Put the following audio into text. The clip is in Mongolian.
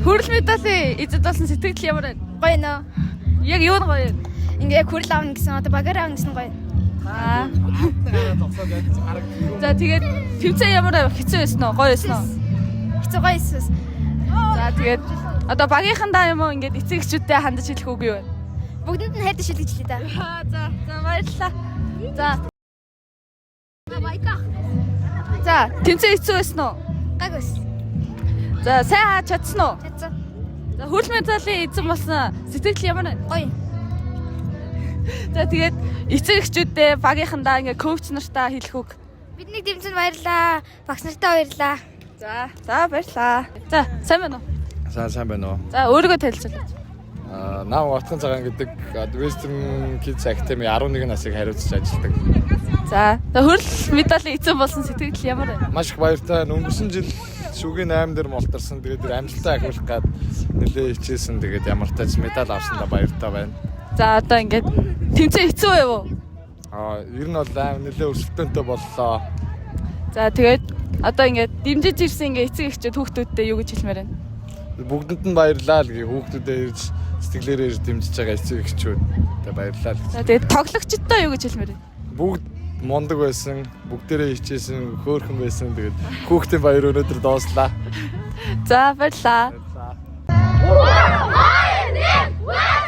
Хүрэл медалийн эзэд болсон сэтгэл ямар байна? Гоё нөө. Яг юу нь гоё юм? Ингээ хүрэл авна гэсэн одоо багаар авна гэсэн гоё. За тэгээд тэмцээн ямар хэцүү байсан уу? Гоё байсан уу? Хэцүү гоё эсвэл. За тэгээд одоо багийнхандаа юм уу ингээд эцэг эхчүүдтэй хандаж хэлэх үг юу вэ? Бүгдэнд нь хайртай шилжиж лээ да. За баярлалаа. За тэмцээн хэцүү байсан уу? Гаг ус. За сайн хаач чадсан уу? Чадсан. За хүрэл медалийн эзэн болсон сэтгэл ямар байна? Гоё. За тэгээд эцэг эхчүүдтэй багийнхандаа ингээ коуч нартаа хэлэх үг. Бидний дэмжинд баярлаа. Багш нартай баярлаа. За баярлалаа. За сайн байна уу? Сайн байна уу? За өөрийгөө танилцуулаач. Нам Отхон цагаан гэдэг Western Kids Academy 11 насыг хариуцж ажилладаг. За хүрэл медалийн эзэн болсон сэтгэл ямар байна? Маш их баяртай. Өнгөрсөн жил шүгийн 8 дээр молторсон. Тэгээд амжилтаа ахиулах гад нэлээ хичээсэн. Тэгээд ямар тач медаль авсандаа баяртай байна. За одоо ингээд тэмцээн хэцүү байв уу? Ер нь бол нэлээ өрсөлдөөнтэй боллоо. За тэгээд одоо ингээд дэмжиж ирсэн ингээ эцэг эхчүүд хүүхдүүдтэй юу гэж хэлмээр байна? Бүгдэнд нь баярлалаа л гээ. Хүүхдүүдээ ирж сэтгэлээрээ ирж дэмжиж байгаа эцэг эхчүүдтэй баярлалаа л. За тэгээд тоглогчдоо юу гэж хэлмээр байна? Бүгд мундаг байсан, бүгдээрээ хичээсэн, хөөрхөн байсан. Тэгээд хүүхдийн баяр өнөөдөр доослаа. За баярлалаа. Баярлалаа.